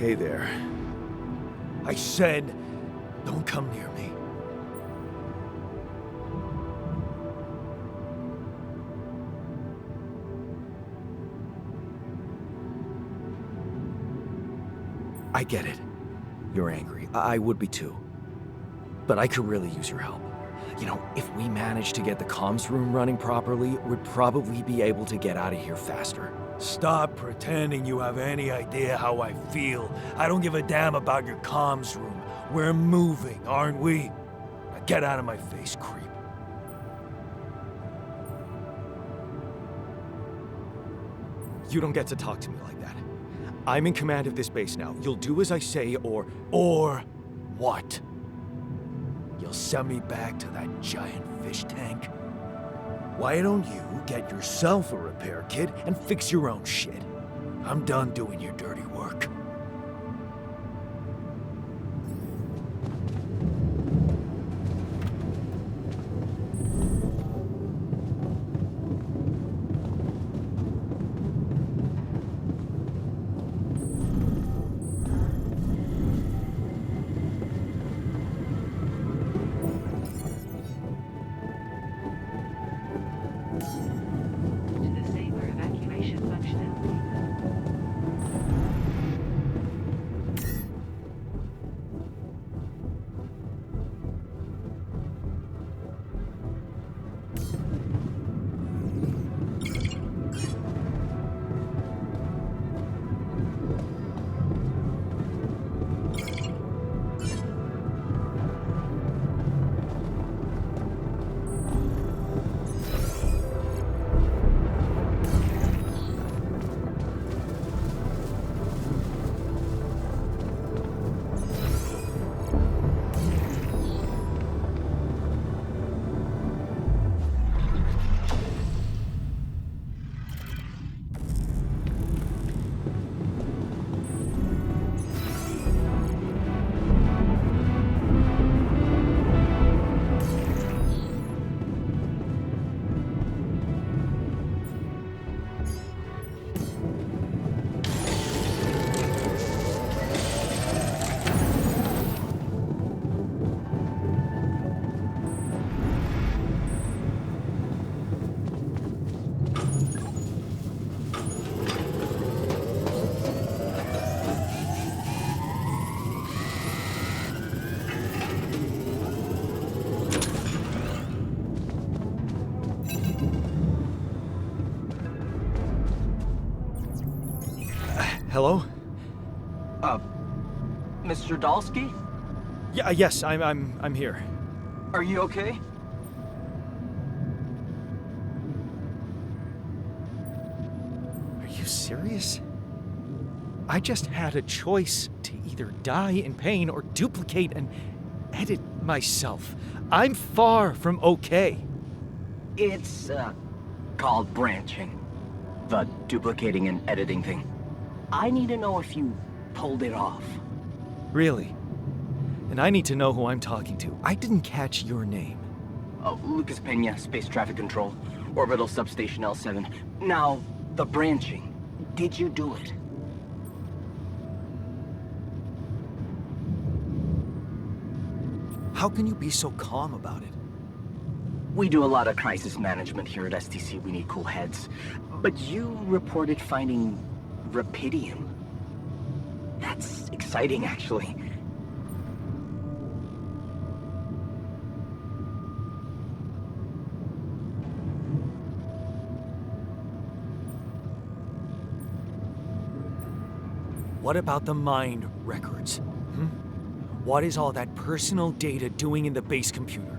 Hey there. I said, don't come near me. I get it. You're angry. I would be too. But I could really use your help. You know, if we manage to get the comms room running properly, we'd probably be able to get out of here faster. Stop pretending you have any idea how I feel. I don't give a damn about your comms room. We're moving, aren't we? Now get out of my face, creep. You don't get to talk to me like that. I'm in command of this base now. You'll do as I say, or what? You'll send me back to that giant fish tank? Why don't you get yourself a repair kit and fix your own shit? I'm done doing your dirty work. Disable evacuation functionality. Hello? Mr. Dalsky? Yeah, yes, I'm here. Are you okay? Are you serious? I just had a choice to either die in pain or duplicate and edit myself. I'm far from okay. It's, called branching. The duplicating and editing thing. I need to know if you pulled it off. Really? And I need to know who I'm talking to. I didn't catch your name. Oh, Lucas Pena, Space Traffic Control, Orbital Substation L7. Now, the branching. Did you do it? How can you be so calm about it? We do a lot of crisis management here at STC. We need cool heads. But you reported finding Rapidium. That's exciting, actually. What about the mind records? What is all that personal data doing in the base computer?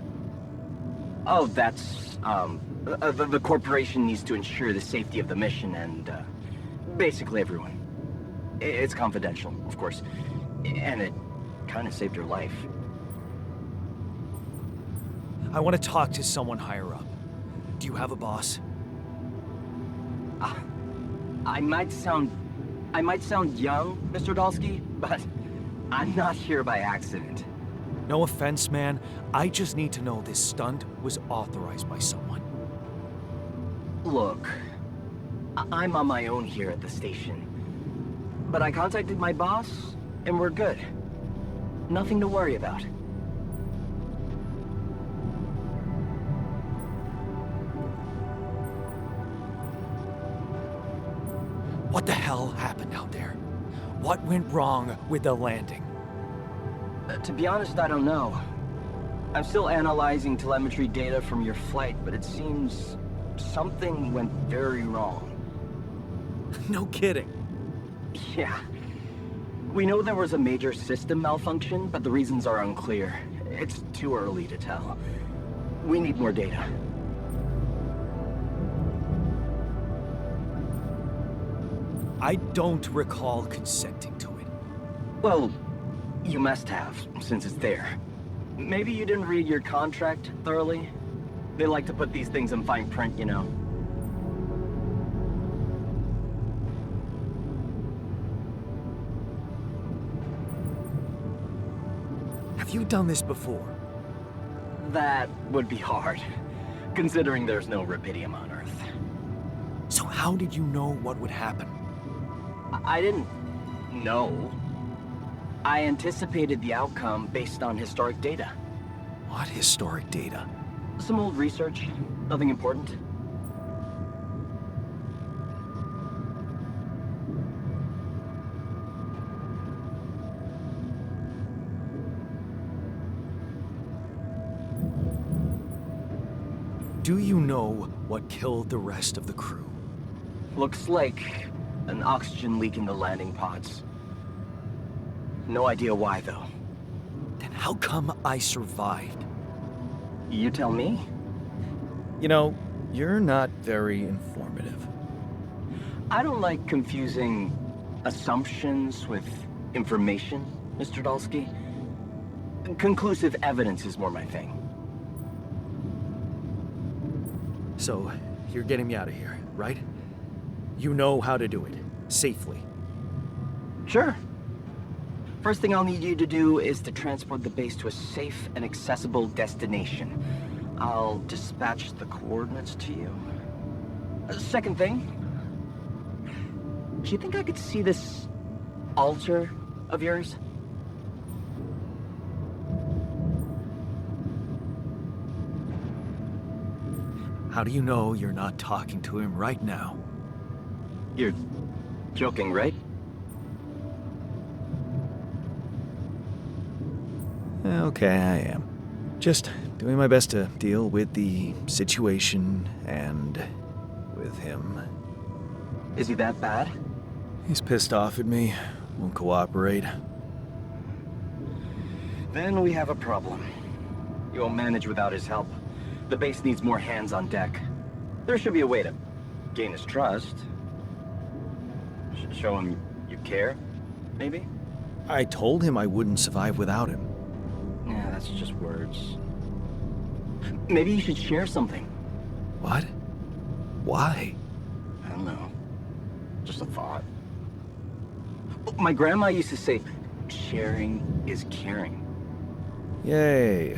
Oh, that's, the corporation needs to ensure the safety of the mission and, basically everyone. It's confidential, of course. And it kind of saved your life. I want to talk to someone higher up. Do you have a boss? I might sound young, Mr. Dalsky, but I'm not here by accident. No offense, man. I just need to know this stunt was authorized by someone. Look, I'm on my own here at the station. But I contacted my boss, and we're good. Nothing to worry about. What the hell happened out there? What went wrong with the landing? To be honest, I don't know. I'm still analyzing telemetry data from your flight, but it seems something went very wrong. No kidding. Yeah. We know there was a major system malfunction, but the reasons are unclear. It's too early to tell. We need more data. I don't recall consenting to it. Well, you must have, since it's there. Maybe you didn't read your contract thoroughly? They like to put these things in fine print, you know. Have you done this before? That would be hard, considering there's no rubidium on Earth. So how did you know what would happen? I didn't know. I anticipated the outcome based on historic data. What historic data? Some old research, nothing important. Do you know what killed the rest of the crew? Looks like an oxygen leak in the landing pods. No idea why, though. Then how come I survived? You tell me? You know, you're not very informative. I don't like confusing assumptions with information, Mr. Dalsky. Conclusive evidence is more my thing. So, you're getting me out of here, right? You know how to do it, safely. Sure. First thing I'll need you to do is to transport the base to a safe and accessible destination. I'll dispatch the coordinates to you. Second thing, do you think I could see this altar of yours? How do you know you're not talking to him right now? You're joking, right? Okay, I am. Just doing my best to deal with the situation and with him. Is he that bad? He's pissed off at me, won't cooperate. Then we have a problem. You won't manage without his help. The base needs more hands on deck. There should be a way to gain his trust. Show him you care, maybe? I told him I wouldn't survive without him. Yeah, that's just words. Maybe you should share something. What? Why? I don't know. Just a thought. My grandma used to say, sharing is caring. Yay.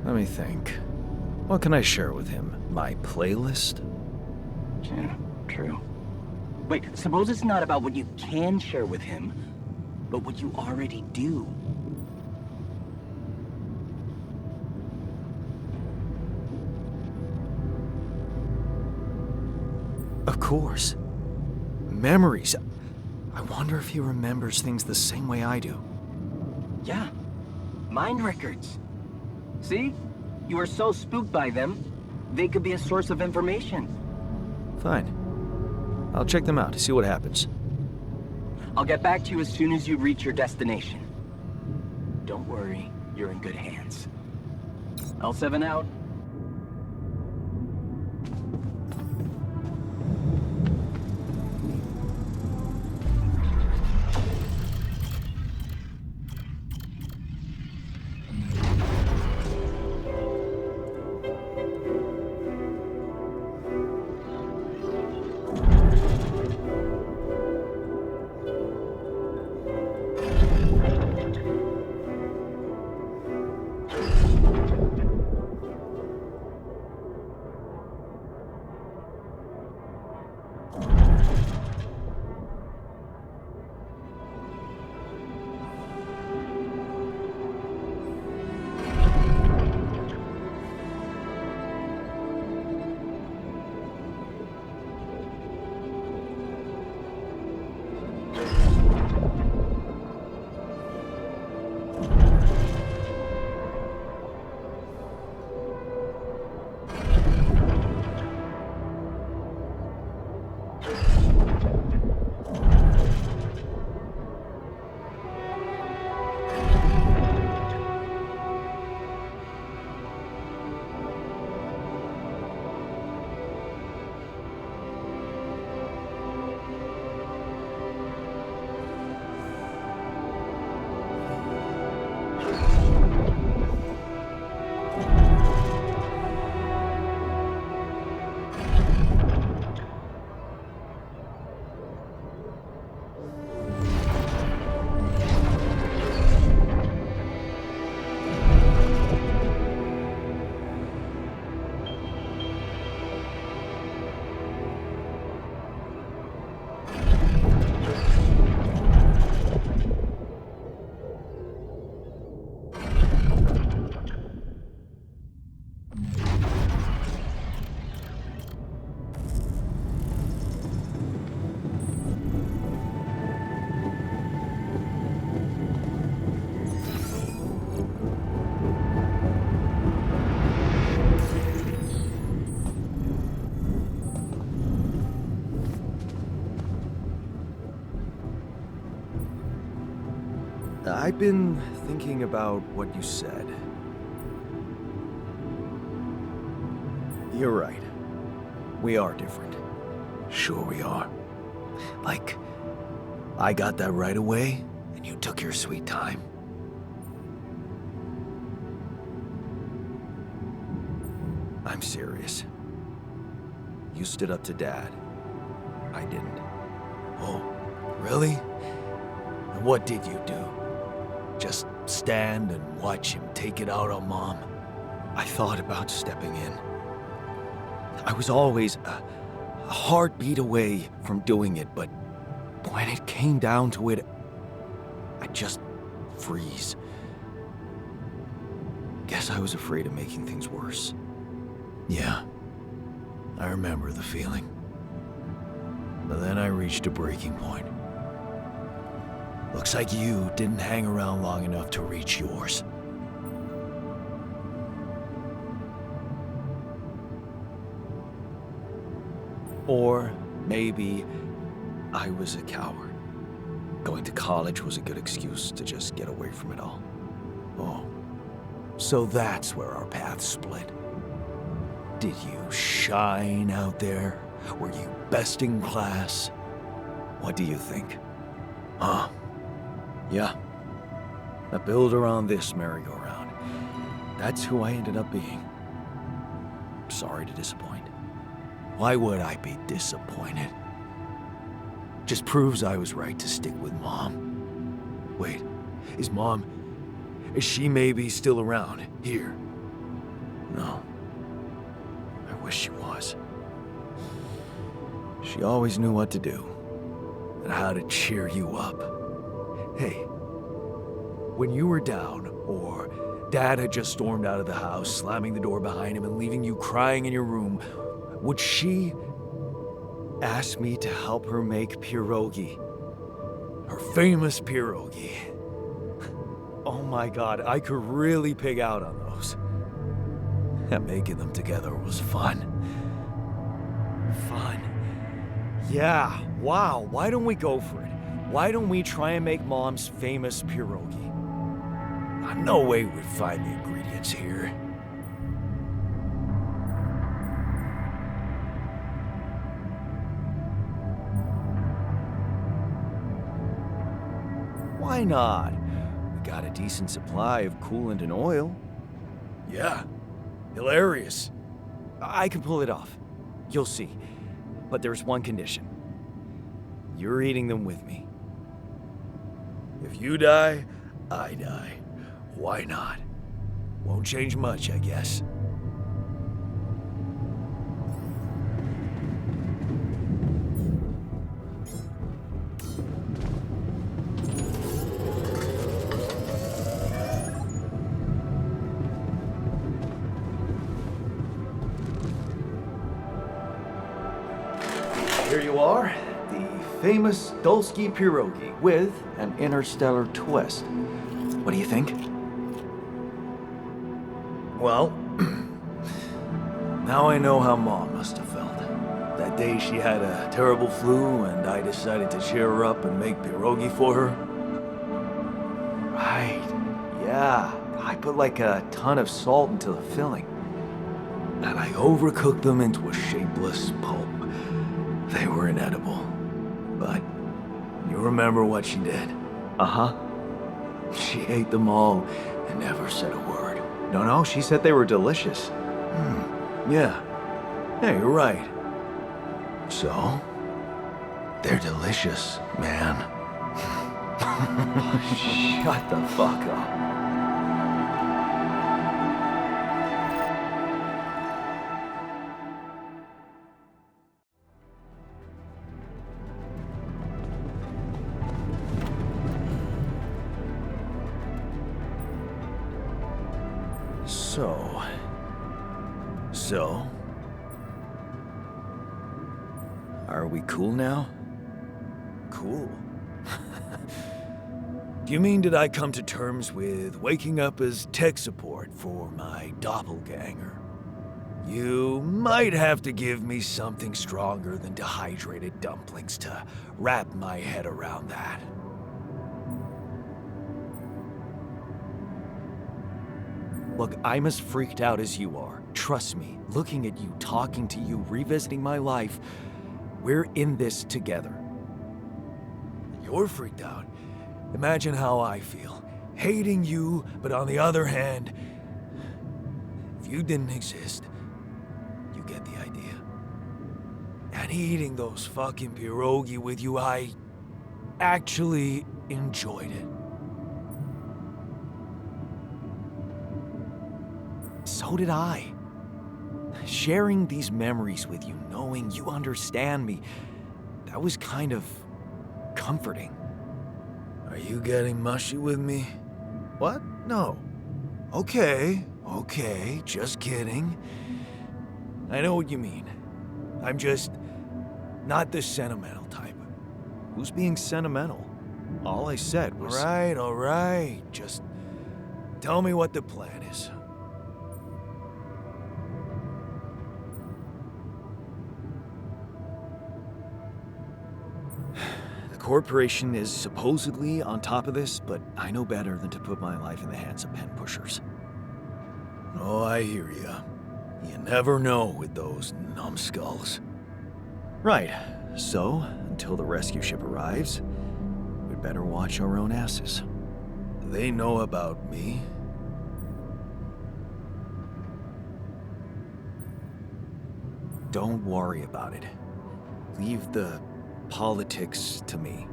Let me think. What can I share with him? My playlist? Yeah, true. Wait, suppose it's not about what you can share with him, but what you already do. Of course. Memories. I wonder if he remembers things the same way I do. Yeah, mind records. See? You were so spooked by them, they could be a source of information. Fine. I'll check them out, see what happens. I'll get back to you as soon as you reach your destination. Don't worry, you're in good hands. L7 out. I've been thinking about what you said. You're right. We are different. Sure we are. Like, I got that right away, and you took your sweet time. I'm serious. You stood up to Dad. I didn't. Oh, really? And what did you do? Just stand and watch him take it out on Mom? I thought about stepping in. I was always a heartbeat away from doing it, but when it came down to it, I'd just freeze. Guess I was afraid of making things worse. Yeah, I remember the feeling. But then I reached a breaking point. Looks like you didn't hang around long enough to reach yours. Or maybe I was a coward. Going to college was a good excuse to just get away from it all. Oh, so that's where our paths split. Did you shine out there? Were you best in class? What do you think? Huh? Yeah. I build around this merry-go-round. That's who I ended up being. Sorry to disappoint. Why would I be disappointed? Just proves I was right to stick with Mom. Wait, is she maybe still around here? No. I wish she was. She always knew what to do and how to cheer you up. Hey, when you were down, or Dad had just stormed out of the house, slamming the door behind him and leaving you crying in your room, would she ask me to help her make pierogi? Her famous pierogi. Oh my God, I could really pig out on those. And making them together was fun. Fun. Yeah, wow, why don't we go for it? Why don't we try and make Mom's famous pierogi? No way we'd find the ingredients here. Why not? We got a decent supply of coolant and oil. Yeah, hilarious. I can pull it off. You'll see. But there's one condition. You're eating them with me. If you die, I die. Why not? Won't change much, I guess. Here you are, the famous Dulski pierogi with an interstellar twist. What do you think? Well, now I know how Mom must have felt. That day she had a terrible flu and I decided to cheer her up and make pierogi for her. Right, yeah. I put like a ton of salt into the filling. And I overcooked them into a shapeless pulp. They were inedible. But you remember what she did? Uh-huh. She ate them all and never said a word. No, she said they were delicious. Yeah. Yeah, you're right. So, they're delicious, man. Shut the fuck up. So, are we cool now? Cool. Do you mean did I come to terms with waking up as tech support for my doppelganger? You might have to give me something stronger than dehydrated dumplings to wrap my head around that. Look, I'm as freaked out as you are. Trust me, looking at you, talking to you, revisiting my life, we're in this together. You're freaked out. Imagine how I feel. Hating you, but on the other hand, if you didn't exist, you get the idea. And eating those fucking pierogi with you, I actually enjoyed it. So did I. Sharing these memories with you, knowing you understand me, that was kind of comforting. Are you getting mushy with me? What? No. Okay, just kidding. I know what you mean. I'm just not the sentimental type. Who's being sentimental? All I said was... All right. Just tell me what the plan is. The corporation is supposedly on top of this, but I know better than to put my life in the hands of pen pushers. Oh, I hear ya. You never know with those numbskulls. Right. So, until the rescue ship arrives, we'd better watch our own asses. They know about me. Don't worry about it. Leave the politics to me.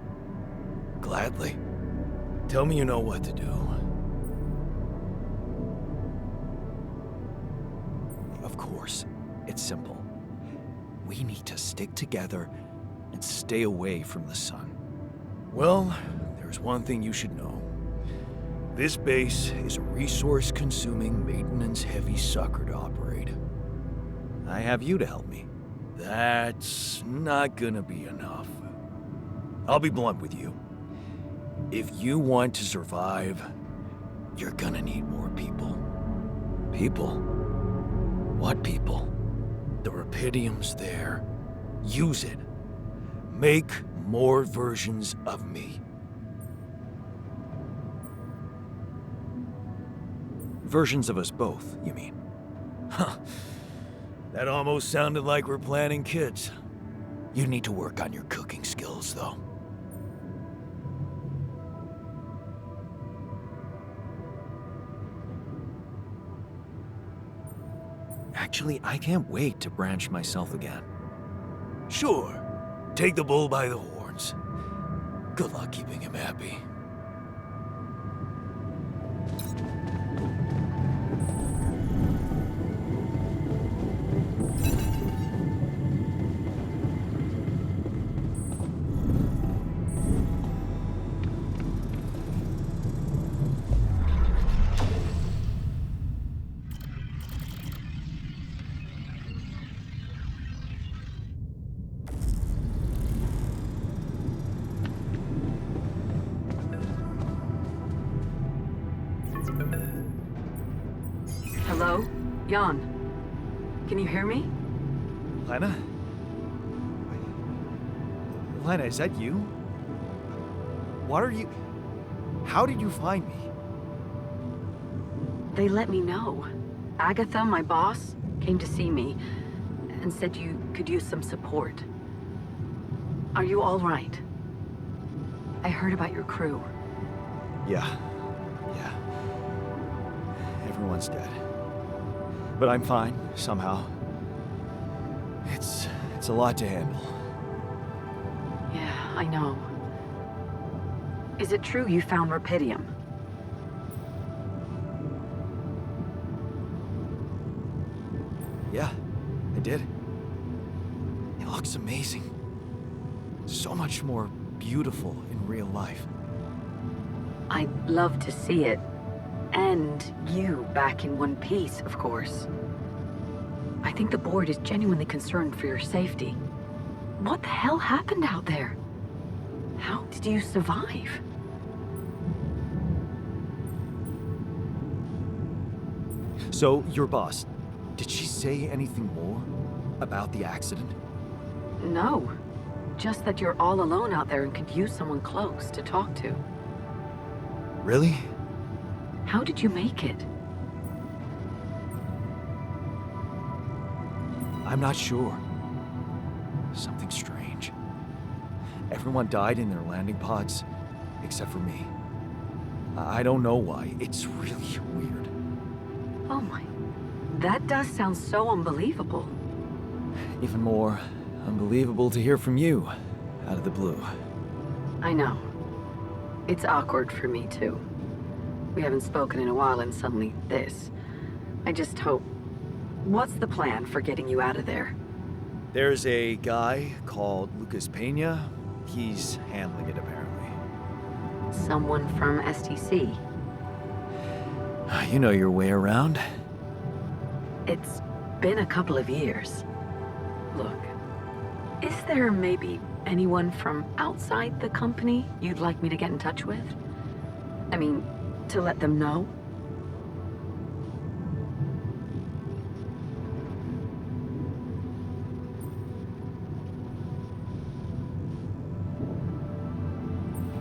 Gladly. Tell me you know what to do. Of course, it's simple. We need to stick together and stay away from the sun. Well, there's one thing you should know. This base is a resource-consuming, maintenance-heavy sucker to operate. I have you to help me. That's not gonna be enough. I'll be blunt with you. If you want to survive, you're gonna need more people. People? What people? The Rapidium's there. Use it. Make more versions of me. Versions of us both, you mean? Huh. That almost sounded like we're planning kids. You need to work on your cooking skills, though. Actually, I can't wait to branch myself again. Sure. Take the bull by the horns. Good luck keeping him happy. Hello? Jan. Can you hear me? Lena? Lena, is that you? What are you... How did you find me? They let me know. Agatha, my boss, came to see me and said you could use some support. Are you all right? I heard about your crew. Yeah. Everyone's dead. But I'm fine, somehow. It's a lot to handle. Yeah, I know. Is it true you found Rapidium? Yeah, I did. It looks amazing. So much more beautiful in real life. I'd love to see it. And you back in one piece, of course. I think the board is genuinely concerned for your safety. What the hell happened out there? How did you survive? So, your boss, did she say anything more about the accident? No. Just that you're all alone out there and could use someone close to talk to. Really? How did you make it? I'm not sure. Something strange. Everyone died in their landing pods, except for me. I don't know why. It's really weird. Oh my. That does sound so unbelievable. Even more unbelievable to hear from you, out of the blue. I know. It's awkward for me, too. We haven't spoken in a while and suddenly this. I just hope... What's the plan for getting you out of there? There's a guy called Lucas Pena. He's handling it, apparently. Someone from STC. You know your way around. It's been a couple of years. Look, is there maybe anyone from outside the company you'd like me to get in touch with? I mean, to let them know?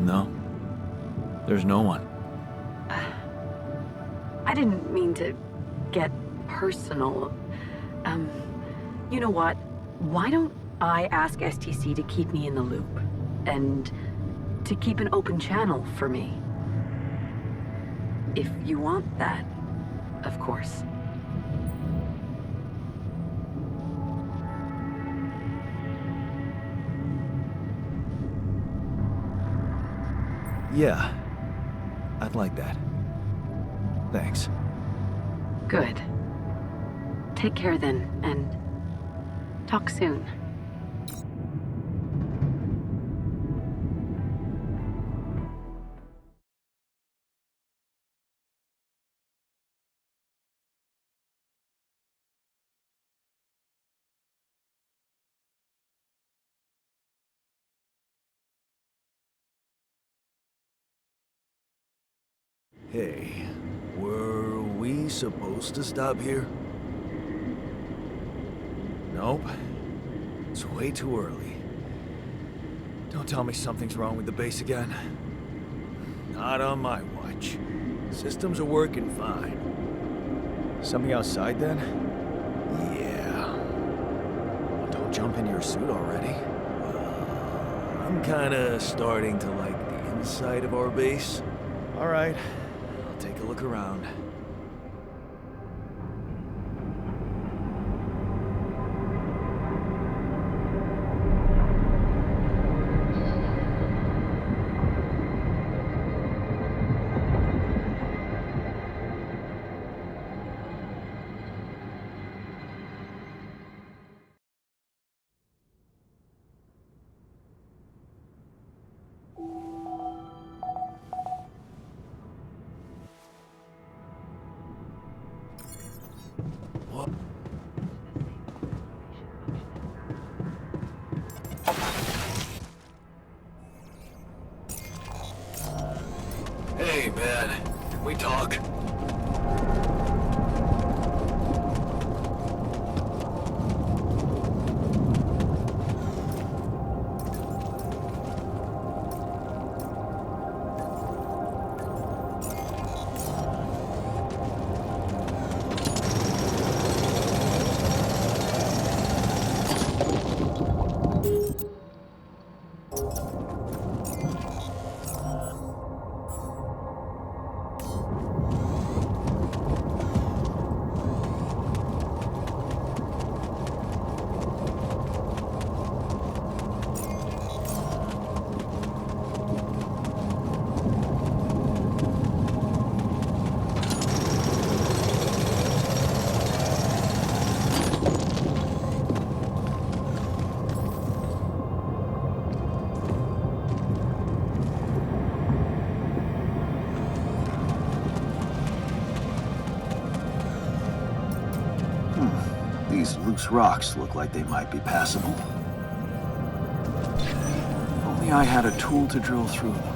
No. There's no one. I didn't mean to get personal. You know what? Why don't I ask STC to keep me in the loop? And to keep an open channel for me? If you want that, of course. Yeah. I'd like that. Thanks. Good. Take care then, and talk soon. Hey, were we supposed to stop here? Nope. It's way too early. Don't tell me something's wrong with the base again. Not on my watch. Systems are working fine. Something outside then? Yeah. Well, don't jump into your suit already. I'm kinda starting to like the inside of our base. Alright, I'll take a look around. What? Hey, man. Can we talk? These loose rocks look like they might be passable. If only I had a tool to drill through them.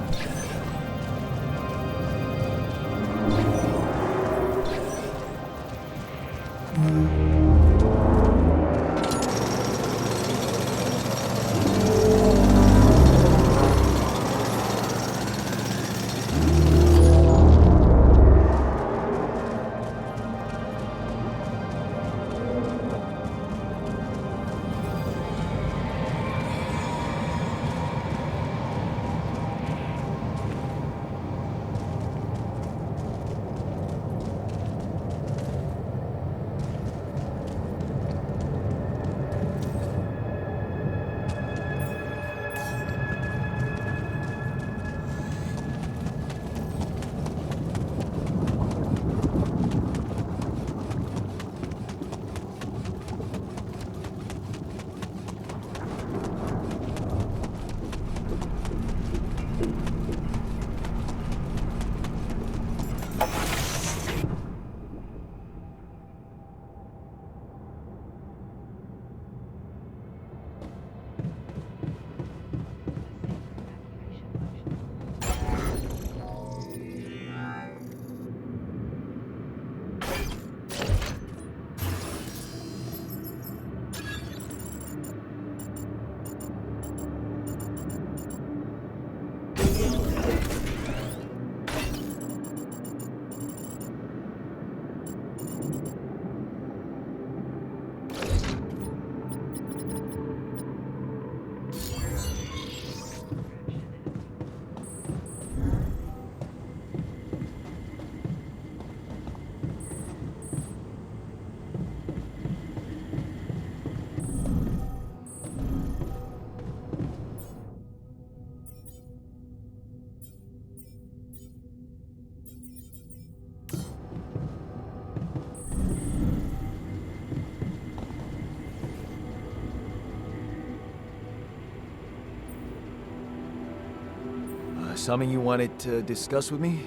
Something you wanted to discuss with me?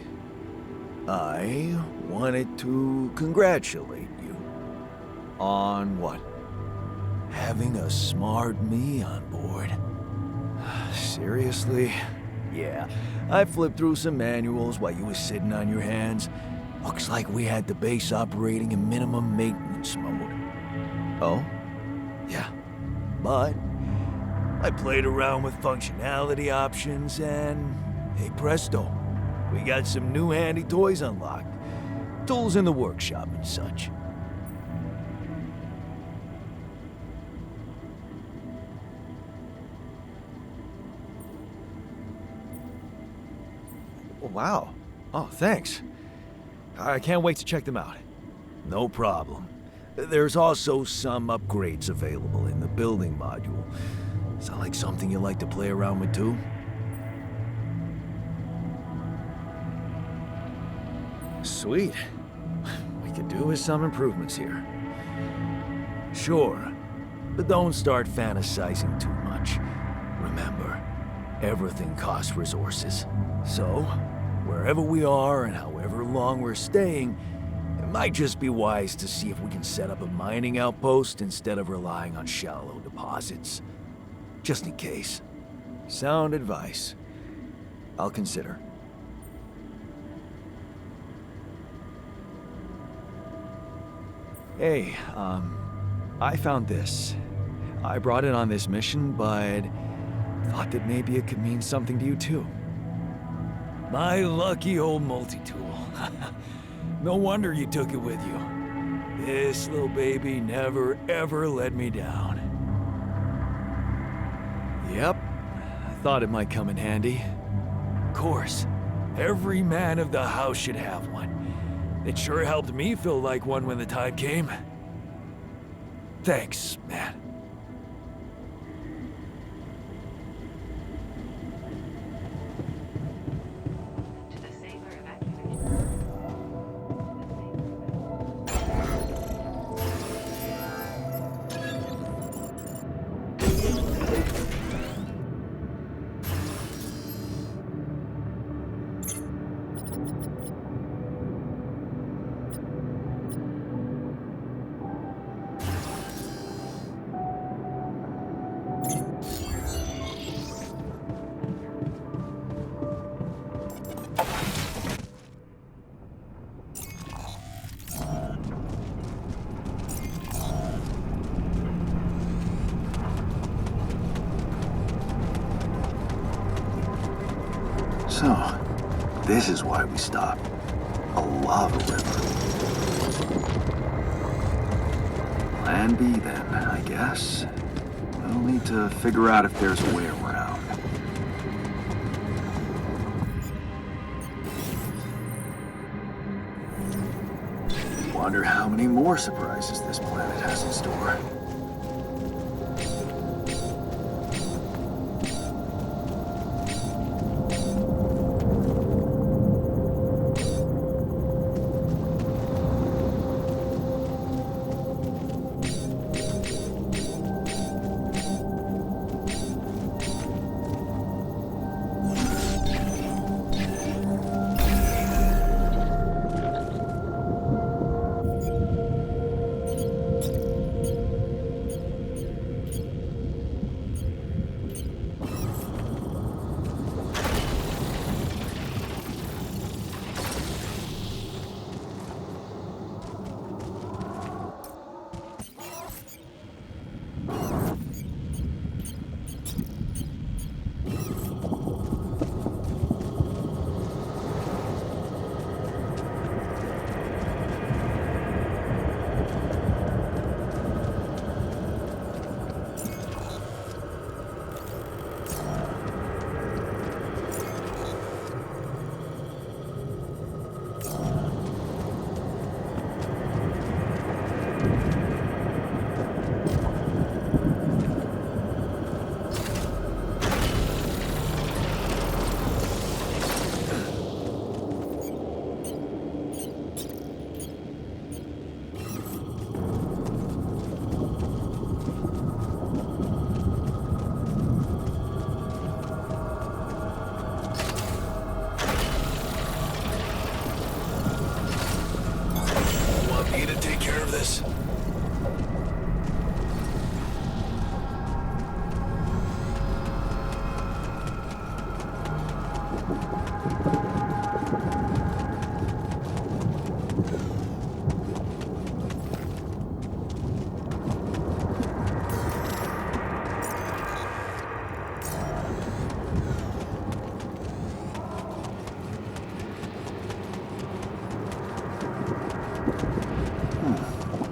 I wanted to congratulate you. On what? Having a smart me on board. Seriously? Yeah, I flipped through some manuals while you were sitting on your hands. Looks like we had the base operating in minimum maintenance mode. Oh? Yeah. But I played around with functionality options and, hey presto, we got some new handy toys unlocked. Tools in the workshop and such. Wow. Oh, thanks. I can't wait to check them out. No problem. There's also some upgrades available in the building module. Sound like something you like to play around with too? Sweet. We could do with some improvements here. Sure, but don't start fantasizing too much. Remember, everything costs resources. So, wherever we are and however long we're staying, it might just be wise to see if we can set up a mining outpost instead of relying on shallow deposits. Just in case. Sound advice. I'll consider. Hey, I found this. I brought it on this mission, but thought that maybe it could mean something to you too. My lucky old multi-tool. No wonder you took it with you. This little baby never ever let me down. Yep, I thought it might come in handy. Of course, every man of the house should have one. It sure helped me feel like one when the time came. Thanks, man. So, this is why we stopped. A lava river. Plan B then, I guess. We'll need to figure out if there's a way around. Wonder how many more surprises this planet has in store.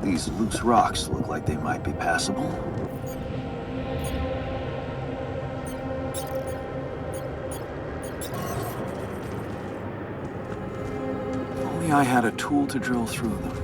These loose rocks look like they might be passable. If only I had a tool to drill through them.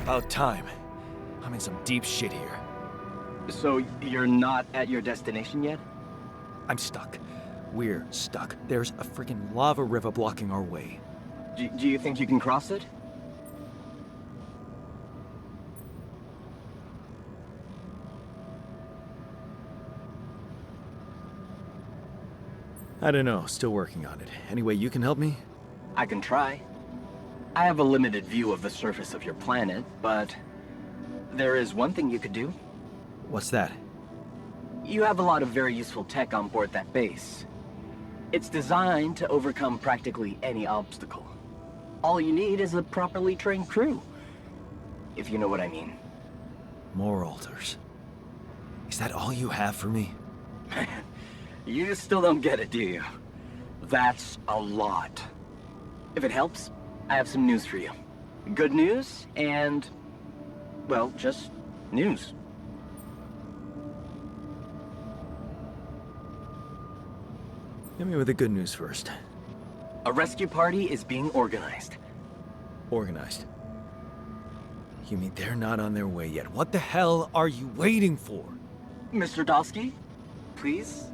About time. I'm in some deep shit here. So you're not at your destination yet? I'm stuck. We're stuck. There's a freaking lava river blocking our way. Do you think you can cross it? I don't know. Still working on it. Anyway, you can help me? I can try. I have a limited view of the surface of your planet, but there is one thing you could do. What's that? You have a lot of very useful tech on board that base. It's designed to overcome practically any obstacle. All you need is a properly trained crew, if you know what I mean. More alters. Is that all you have for me? You still don't get it, do you? That's a lot. If it helps, I have some news for you. Good news and, well, just news. Hit me with the good news first. A rescue party is being organized. Organized. You mean they're not on their way yet? What the hell are you waiting for? Mr. Dosky, please,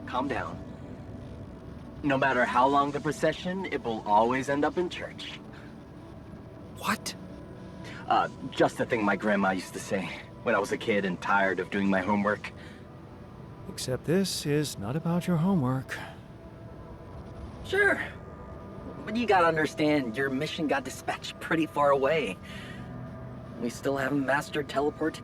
calm down. No matter how long the procession, it will always end up in church. What? Just the thing my grandma used to say when I was a kid and tired of doing my homework. Except this is not about your homework. Sure. But you gotta understand, your mission got dispatched pretty far away. We still haven't mastered teleport.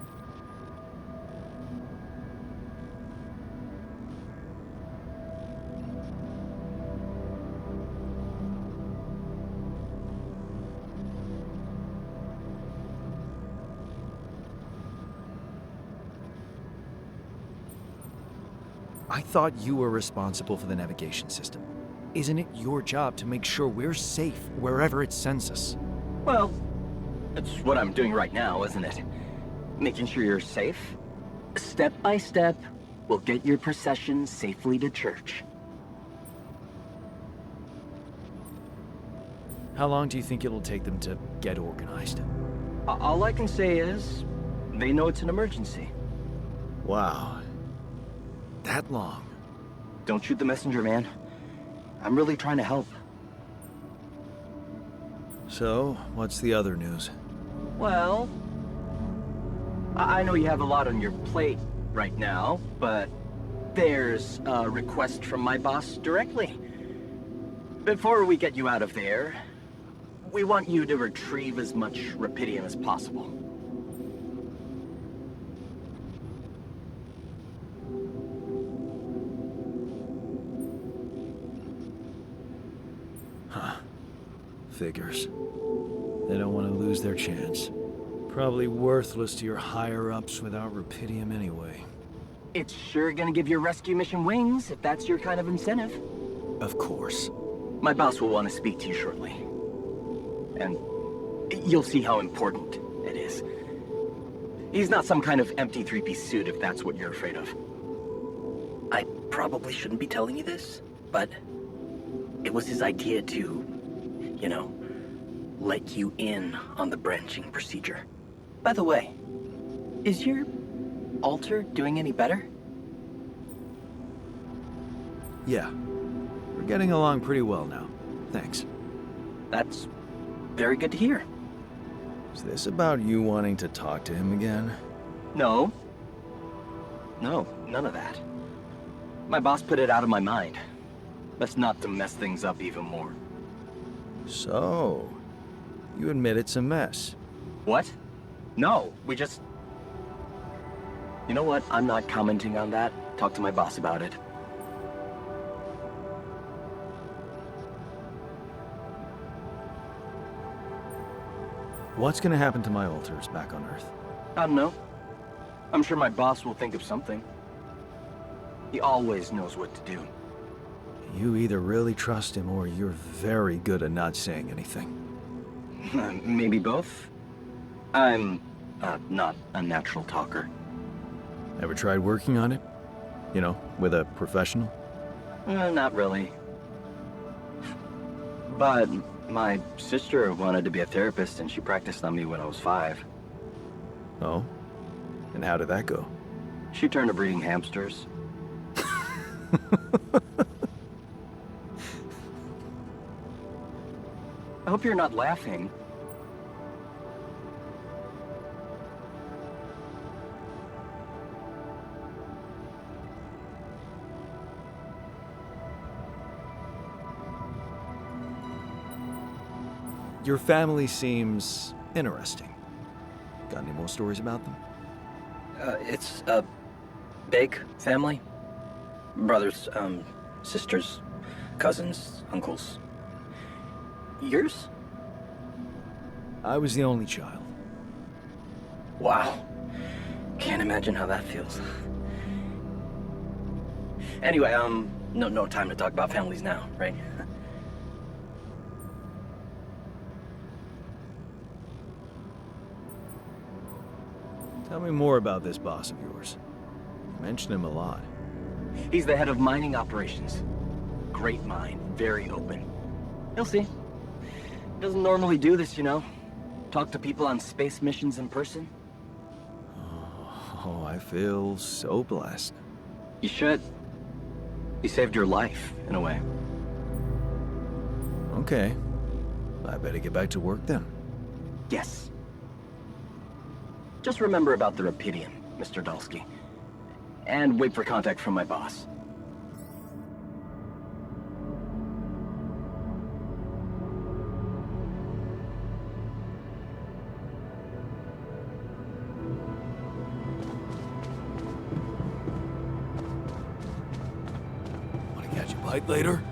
I thought you were responsible for the navigation system. Isn't it your job to make sure we're safe wherever it sends us? Well, it's what I'm doing right now, isn't it? Making sure you're safe. Step by step, we'll get your procession safely to church. How long do you think it'll take them to get organized? All I can say is, they know it's an emergency. Wow. That long? Don't shoot the messenger, man. I'm really trying to help. So, what's the other news? Well, I know you have a lot on your plate right now, but there's a request from my boss directly. Before we get you out of there, we want you to retrieve as much Rapidium as possible. Figures. They don't want to lose their chance. Probably worthless to your higher-ups without Rapidium anyway. It's sure gonna give your rescue mission wings, if that's your kind of incentive. Of course. My boss will want to speak to you shortly. And you'll see how important it is. He's not some kind of empty three-piece suit, if that's what you're afraid of. I probably shouldn't be telling you this, but it was his idea to, let you in on the branching procedure. By the way, is your altar doing any better? Yeah. We're getting along pretty well now. Thanks. That's very good to hear. Is this about you wanting to talk to him again? No. No, none of that. My boss put it out of my mind. Best not to mess things up even more. So, you admit it's a mess. What? No, we just... You know what? I'm not commenting on that. Talk to my boss about it. What's gonna happen to my altars back on Earth? I don't know. I'm sure my boss will think of something. He always knows what to do. You either really trust him or you're very good at not saying anything. Maybe both? I'm not a natural talker. Ever tried working on it? You know, with a professional? Not really. But my sister wanted to be a therapist and she practiced on me when I was 5. Oh? And how did that go? She turned to breeding hamsters. I hope you're not laughing. Your family seems interesting. Got any more stories about them? It's a big family. Brothers, sisters, cousins, uncles. Yours? I was the only child. Wow. Can't imagine how that feels. Anyway, no time to talk about families now, right? Tell me more about this boss of yours. You mention him a lot. He's the head of mining operations. Great mind, very open. You'll see. Doesn't normally do this, Talk to people on space missions in person. Oh, I feel so blessed. You should. He saved your life, in a way. Okay. I better get back to work then. Yes. Just remember about the Rapidium, Mr. Dalsky. And wait for contact from my boss. Want to catch a bite later?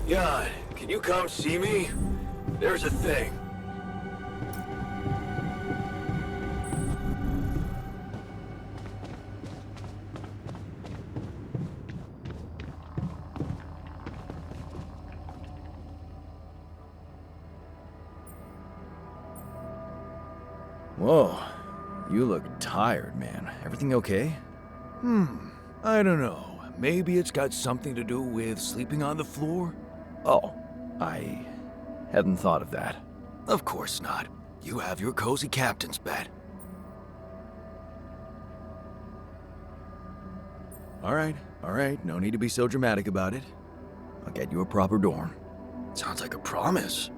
Jan, can you come see me? There's a thing. Whoa, you look tired, man. Everything okay? I don't know. Maybe it's got something to do with sleeping on the floor? Oh, I hadn't thought of that. Of course not. You have your cozy captain's bed. All right, no need to be so dramatic about it. I'll get you a proper dorm. Sounds like a promise.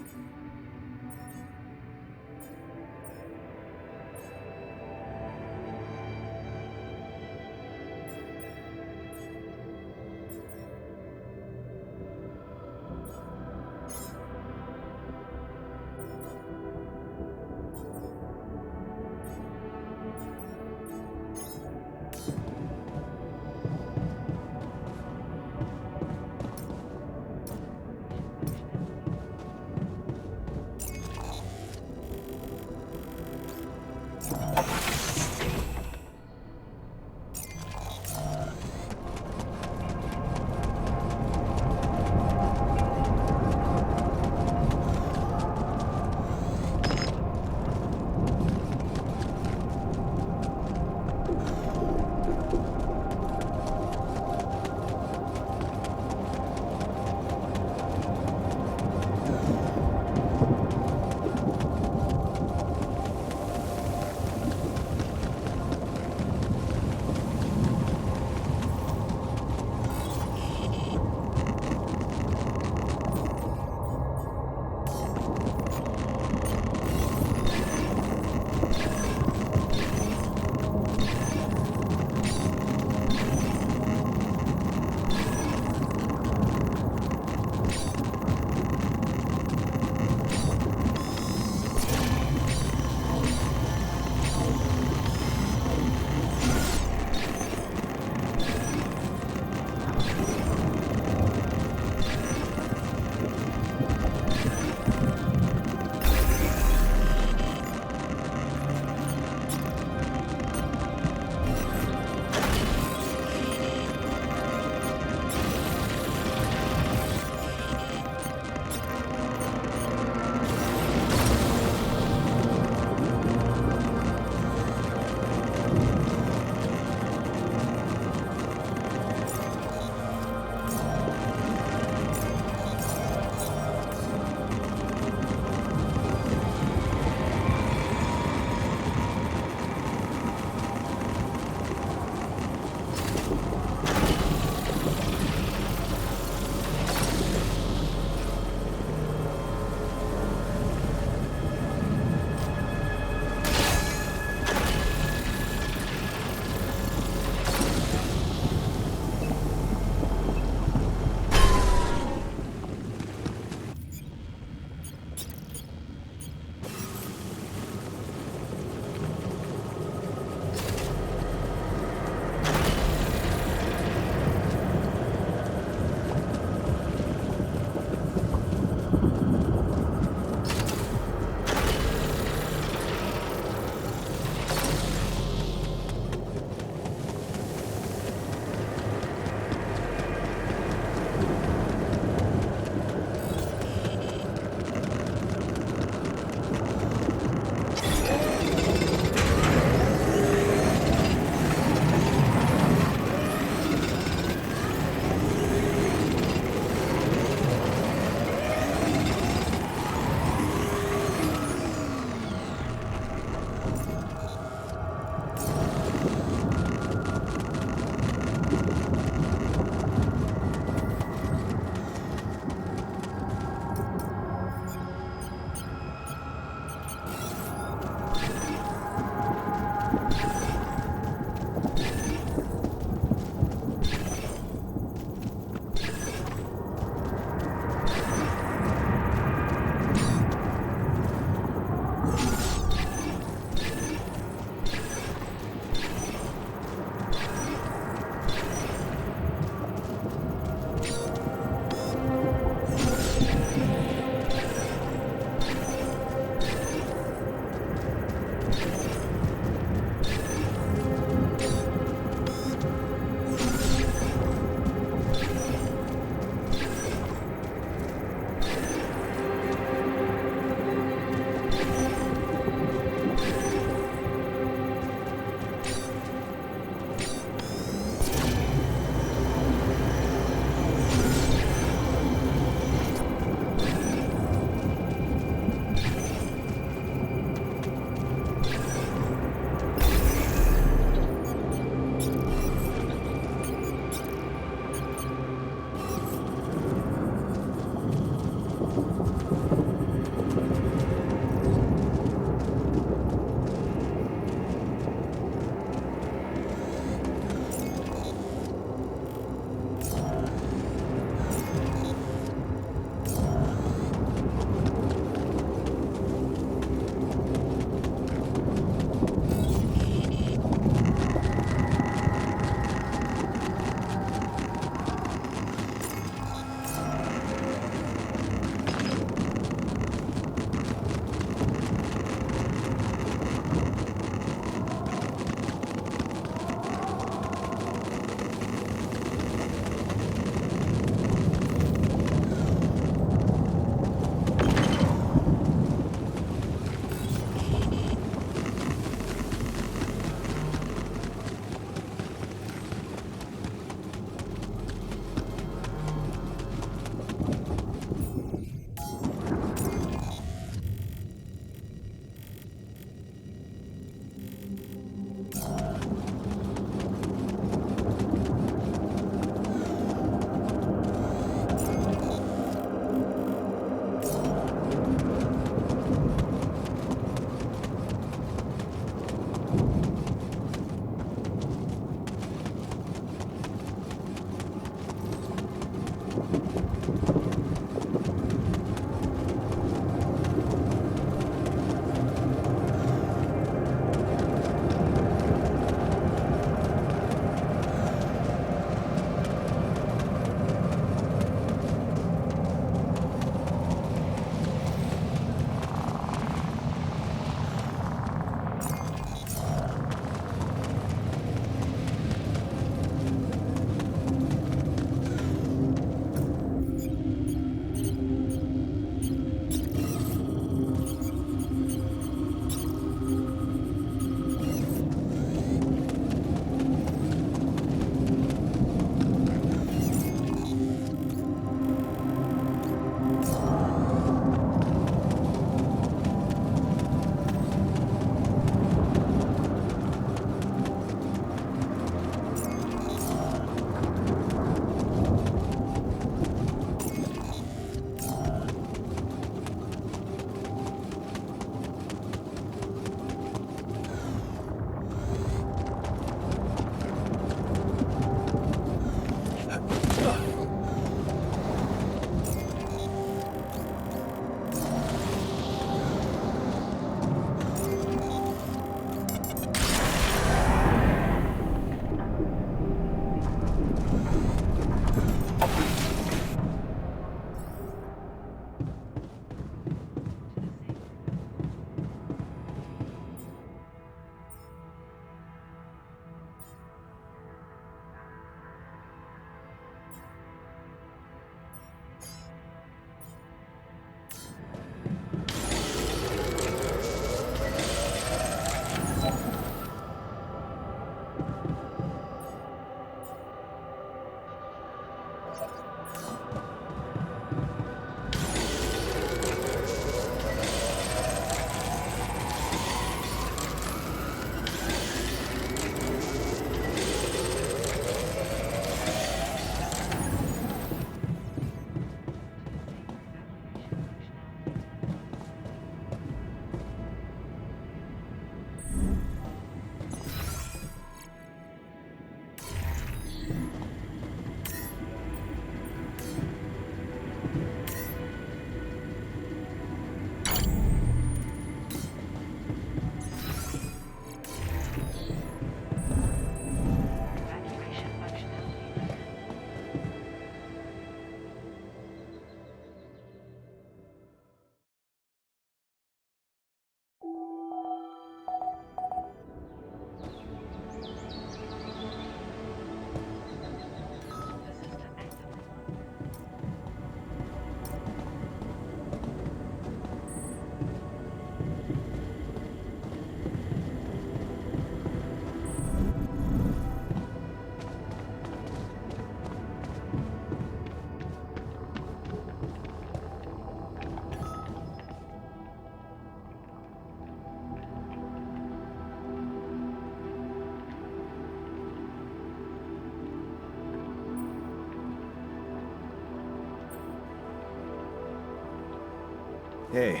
Hey,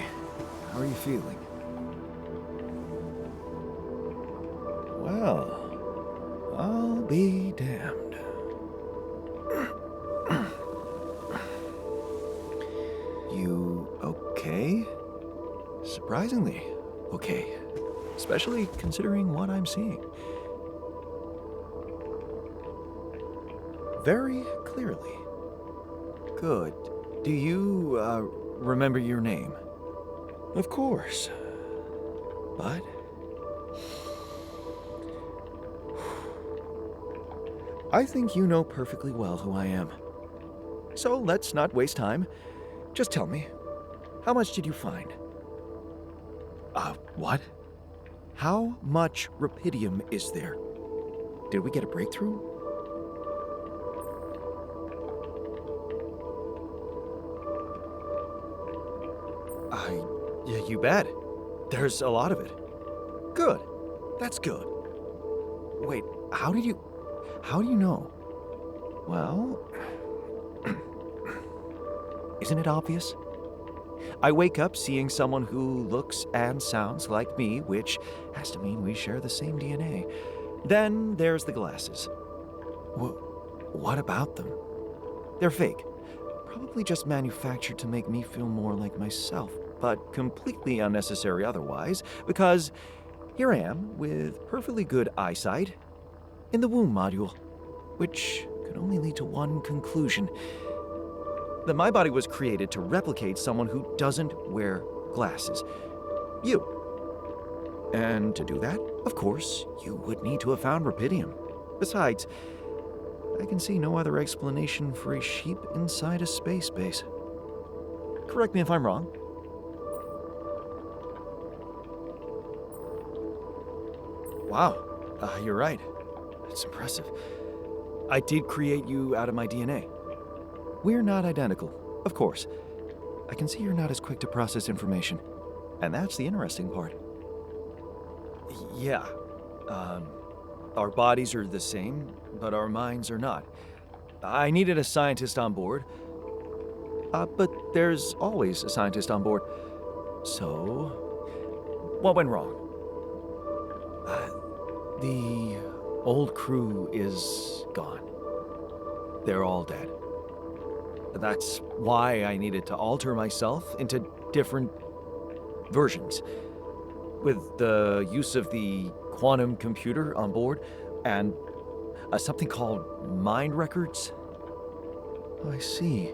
how are you feeling? Well, I'll be damned. You okay? Surprisingly okay. Especially considering what I'm seeing. Very clearly. Good. Do you, remember your name? Of course. But... I think you know perfectly well who I am. So let's not waste time. Just tell me, how much did you find? What? How much rupidium is there? Did we get a breakthrough? Yeah, you bet. There's a lot of it. Good. That's good. Wait, how do you know? Well, isn't it obvious? I wake up seeing someone who looks and sounds like me, which has to mean we share the same DNA. Then there's the glasses. What about them? They're fake. Probably just manufactured to make me feel more like myself, but completely unnecessary otherwise, because here I am with perfectly good eyesight in the womb module, which could only lead to one conclusion: that my body was created to replicate someone who doesn't wear glasses. You. And to do that, of course, you would need to have found rupidium. Besides, I can see no other explanation for a sheep inside a space base. Correct me if I'm wrong. Wow, you're right. That's impressive. I did create you out of my DNA. We're not identical, of course. I can see you're not as quick to process information. And that's the interesting part. Yeah. Our bodies are the same, but our minds are not. I needed a scientist on board. But there's always a scientist on board. So, what went wrong? The old crew is gone. They're all dead. That's why I needed to alter myself into different versions. With the use of the quantum computer on board and something called mind records. Oh, I see.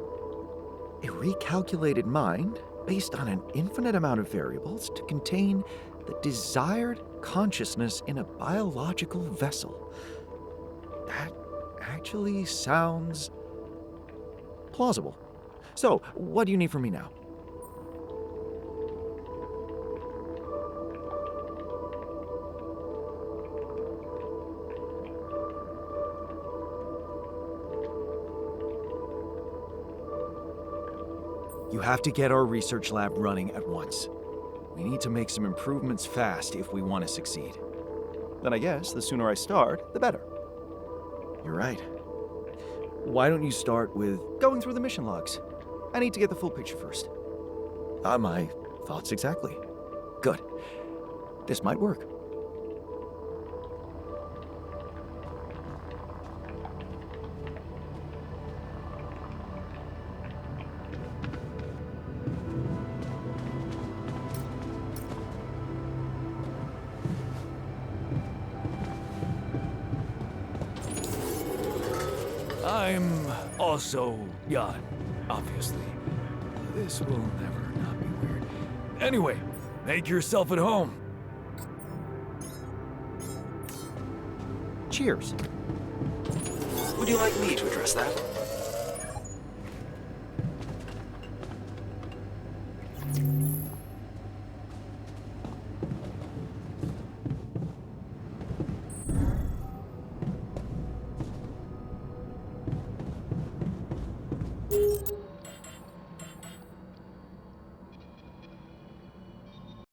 A recalculated mind based on an infinite amount of variables to contain the desired consciousness in a biological vessel. That actually sounds plausible. So, what do you need from me now? You have to get our research lab running at once. We need to make some improvements fast if we want to succeed. Then I guess the sooner I start, the better. You're right. Why don't you start with going through the mission logs? I need to get the full picture first. My thoughts exactly. Good. This might work. I'm also Jan, obviously. This will never not be weird. Anyway, make yourself at home. Cheers. Would you like me to address that?